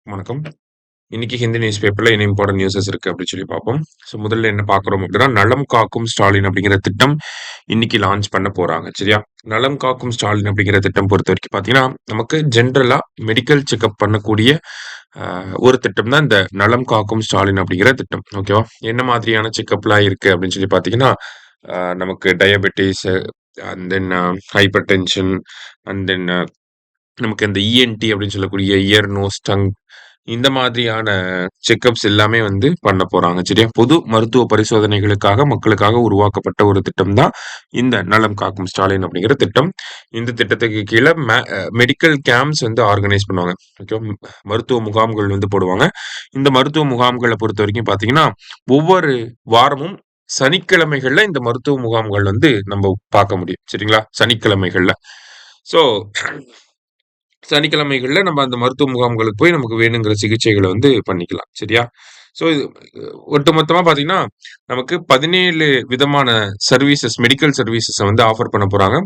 வணக்கம். இன்னைக்கு ஹிந்தி நியூஸ் பேப்பர்ல என்ன இம்பார்ட்டன்ட் நியூஸஸ் இருக்கு அப்படின்னு சொல்லி பார்ப்போம். ஸோ முதல்ல என்ன பார்க்குறோம் அப்படின்னா, நலம் காக்கும் ஸ்டாலின் அப்படிங்கிற திட்டம் இன்னைக்கு லான்ச் பண்ண போறாங்க. சரியா? நலம் காக்கும் ஸ்டாலின் அப்படிங்கிற திட்டம் பொறுத்த வரைக்கும் பார்த்தீங்கன்னா, நமக்கு ஜென்ரலா மெடிக்கல் செக்கப் பண்ணக்கூடிய ஒரு திட்டம் தான் இந்த நலம் காக்கும் ஸ்டாலின் அப்படிங்கிற திட்டம். ஓகேவா? என்ன மாதிரியான செக்கப்லாம் இருக்கு அப்படின்னு சொல்லி பார்த்தீங்கன்னா, நமக்கு diabetes and then hyper tension and then நமக்கு இந்த இஎன்டி அப்படின்னு சொல்லக்கூடிய இயர், நோஸ், டங் இந்த மாதிரியான செக்கப்ஸ் எல்லாமே வந்து பண்ண போறாங்க. சரியா? பொது மருத்துவ பரிசோதனைகளுக்காக மக்களுக்காக உருவாக்கப்பட்ட ஒரு திட்டம் தான் இந்த நலம் காக்கும் ஸ்டாலின் அப்படிங்கிற திட்டம். இந்த திட்டத்துக்கு கீழ மெடிக்கல் கேம்ப்ஸ் வந்து ஆர்கனைஸ் பண்ணுவாங்க. ஓகேவா? மருத்துவ முகாம்கள் வந்து போடுவாங்க. இந்த மருத்துவ முகாம்கள பொறுத்தவரைக்கும் பார்த்தீங்கன்னா, ஒவ்வொரு வாரமும் சனிக்கிழமைகள்ல இந்த மருத்துவ முகாம்கள் வந்து நம்ம பார்க்க முடியும். சரிங்களா? சனிக்கிழமைகள்ல. ஸோ சனிக்கிழமைகள்ல நம்ம அந்த மருத்துவ முகாம்களுக்கு போய் நமக்கு வேணுங்கிற சிகிச்சைகள வந்து பண்ணிக்கலாம். சரியா? ஸோ இது ஒட்டுமொத்தமா பார்த்தீங்கன்னா, நமக்கு 17 விதமான மெடிக்கல் சர்வீசஸ வந்து ஆஃபர் பண்ண போறாங்க.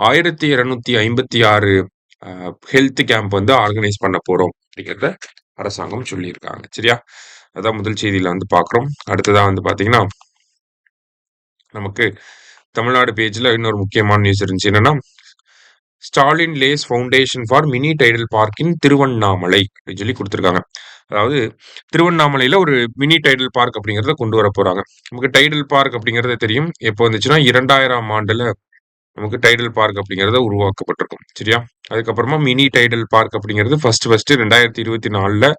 1256 அ ஹெல்த் கேம்ப் வந்து ஆர்கனைஸ் பண்ண போறோம் அப்படிங்கிறத அரசாங்கம் சொல்லியிருக்காங்க. சரியா? அதான் முதல் செய்தியில வந்து பார்க்குறோம். அடுத்ததா வந்து பார்த்தீங்கன்னா, நமக்கு தமிழ்நாடு பேஜ்ல இன்னொரு முக்கியமான நியூஸ் இருந்துச்சு. என்னன்னா, Stalin lays foundation for mini Tidel Park in Tiruvannamalai அப்படின்னு சொல்லி குடுத்துருக்காங்க. அதாவது திருவண்ணாமலையில ஒரு மினி டைடல் பார்க் அப்படிங்கிறத கொண்டு வர போறாங்க. நமக்கு டைடல் பார்க் அப்படிங்கிறது தெரியும். எப்போ வந்துச்சுன்னா 2000ஆம் ஆண்டுல நமக்கு டைடல் பார்க் அப்படிங்கிறது உருவாக்கப்பட்டிருக்கும். சரியா? அதுக்கப்புறமா மினி டைடல் பார்க் அப்படிங்கிறது ஃபர்ஸ்ட் 2024ல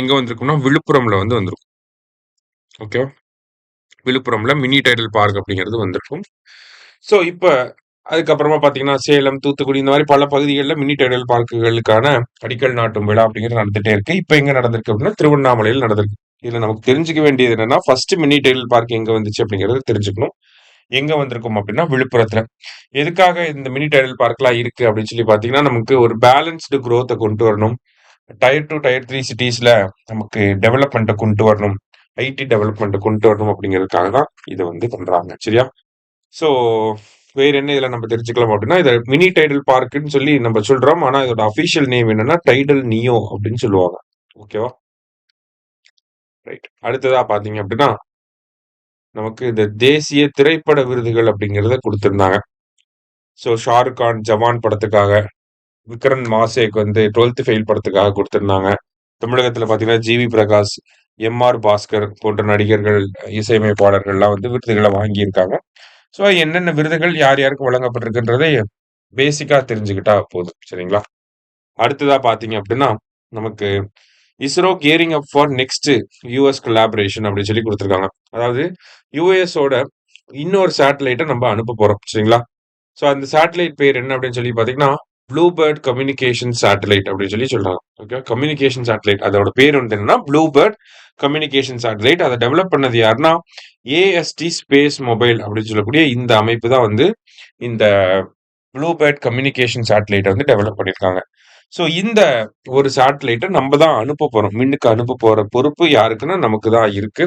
எங்க வந்திருக்கும்னா விழுப்புரம்ல வந்து வந்திருக்கும். ஓகேவா? விழுப்புரம்ல மினி டைடல் பார்க் அப்படிங்கிறது வந்திருக்கும். ஸோ இப்ப அதுக்கப்புறமா பார்த்தீங்கன்னா, சேலம், தூத்துக்குடி இந்த மாரி பல பகுதிகள்ல மினி டைடல் பார்க்குகளுக்கான அடிக்கல் நாட்டும் விழா அப்படிங்கிறது நடந்துட்டே இருக்கு. இப்ப எங்க நடந்திருக்கு அப்படின்னா, திருவண்ணாமலையில நடந்திருக்கு. இதுல நமக்கு தெரிஞ்சுக்க வேண்டியது என்னன்னா, ஃபர்ஸ்ட் மினி டைடல் பார்க் எங்க வந்துச்சு அப்படிங்கிறத தெரிஞ்சுக்கணும். எங்க வந்திருக்கும் அப்படின்னா, விழுப்புரத்துல. எதுக்காக இந்த மினி டைடல் பார்க்லாம் இருக்கு அப்படின்னு சொல்லி பார்த்தீங்கன்னா, நமக்கு ஒரு பேலன்ஸ்டு குரோத்த கொண்டு வரணும். டயர் 2, டயர் 3 சிட்டீஸ்ல நமக்கு டெவலப்மெண்ட்ட கொண்டு வரணும். ஐடி டெவலப்மெண்ட்ட கொண்டு வரணும் அப்படிங்கிறதுக்காக தான் இத வந்து பண்றாங்க. சரியா? ஸோ வேற என்ன இதுல நம்ம தெரிஞ்சுக்கலாம் அப்படின்னா, இத மினி டைடல் பார்க்ன்னு சொல்லி நம்ம சொல்றோம். ஆனா இதோட அஃபிஷியல் நேம் என்னன்னா, டைடல் நியோ அப்படின்னு சொல்லுவாங்க. ஓகேவா? ரைட். அடுத்ததா பார்த்தீங்க அப்படின்னா, நமக்கு இந்த தேசிய திரைப்பட விருதுகள் அப்படிங்கிறத குடுத்திருந்தாங்க. ஸோ ஷாருக் கான் ஜவான் படத்துக்காக, விக்ரம் மாசேக்கு வந்து 12த் ஃபெயில் படத்துக்காக குடுத்திருந்தாங்க. தமிழகத்துல பார்த்தீங்கன்னா, ஜிவி பிரகாஷ், எம்.ஆர். பாஸ்கர் போன்ற நடிகர்கள், இசையமைப்பாளர்கள்லாம் வந்து விருதுகள வாங்கியிருக்காங்க. ஸோ என்னென்ன விருதுகள் யார் யாருக்கு வழங்கப்பட்டிருக்குன்றதை பேசிக்கா தெரிஞ்சுக்கிட்டா போதும். சரிங்களா? அடுத்ததா பார்த்தீங்க அப்படின்னா, நமக்கு ISRO gearing up for next US collaboration அப்படின்னு சொல்லி குடுத்துருக்காங்க. அதாவது யுஎஸோட இன்னொரு சேட்டலைட்ட நம்ம அனுப்ப போறோம். சரிங்களா? ஸோ அந்த சேட்டலைட் பேர் என்ன அப்படின்னு சொல்லி பார்த்தீங்கன்னா, ப்ளூபேர்ட் கம்யூனிகேஷன் சேட்டலைட் அப்படின்னு சொல்லி சொல்றாங்க. ஓகே. Communication satellite. அதோட பேர் வந்து என்னன்னா, ப்ளூபேர்ட் கம்யூனிகேஷன் சேட்டலைட். அத டெவலப் பண்ணது யாருன்னா, ஏஎஸ்டி ஸ்பேஸ் மொபைல் அப்படின்னு சொல்லக்கூடிய இந்த அமைப்பு தான் வந்து இந்த ப்ளூபேர்ட் கம்யூனிகேஷன் சேட்டலைட்ட வந்து டெவலப் பண்ணியிருக்காங்க. ஸோ இந்த ஒரு சேட்டலைட்ட நம்ம தான் அனுப்ப போறோம். விண்ணுக்கு அனுப்ப போற பொறுப்பு யாருக்குன்னா, நமக்கு தான் இருக்கு.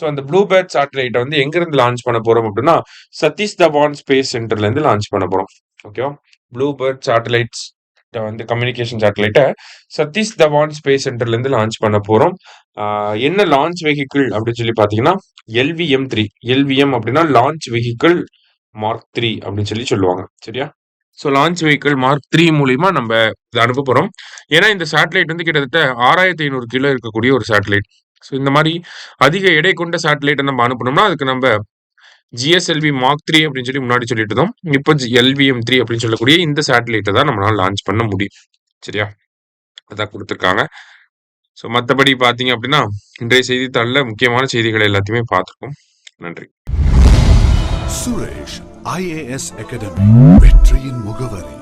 ஸோ அந்த ப்ளூபேர்ட் சேட்டலைட்ட வந்து எங்கிருந்து லான்ச் பண்ண போறோம் அப்படின்னா, சதீஷ் தவான் ஸ்பேஸ் சென்டர்ல இருந்து லான்ச் பண்ண போறோம். ஓகேவா? ப்ளூபேர்ட் சேட்டலைட்ஸ் வந்து கம்யூனிகேஷன் சேட்டலைட்ட சதீஷ் தவான் ஸ்பேஸ் சென்டர்ல இருந்து லான்ச் பண்ண போறோம். என்ன லான்ச் வெஹிக்கிள் அப்படின்னு சொல்லி பார்த்தீங்கன்னா, LVM-3. LVM அப்படின்னா லான்ச் வெஹிக்கிள் மார்க் 3 அப்படின்னு சொல்லி சொல்லுவாங்க. சரியா? ஸோ லான்ச் வெஹிக்கிள் மார்க் 3 மூலியமா நம்ம இத அனுப்ப போறோம். ஏன்னா இந்த சேட்டலைட் வந்து கிட்டத்தட்ட 6500 கிலோ இருக்கக்கூடிய ஒரு சேட்டலைட். ஸோ இந்த மாரி அதிக எடை கொண்ட சேட்டலைட்ட நம்ம அனுப்பணும்னா, அதுக்கு நம்ப GSLV மார்க் 3 அப்படின்னு சொல்லி முன்னாடி சொல்லிட்டு இருந்தோம். இப்போ LVM-3 அப்படின்னு சொல்லக்கூடிய இந்த சேட்டலைட்ட தான் நம்மளால லான்ச் பண்ண முடியும். சரியா? அதான் குடுத்துருக்காங்க. ஸோ மத்தபடி பார்த்தீங்க அப்படின்னா, இன்றைய செய்தித்தாள்ல முக்கியமான செய்திகள் எல்லாத்தையுமே பார்த்துருக்கோம். நன்றி. சுரேஷ் IAS அகாடமி வெற்றியின் முகவரி.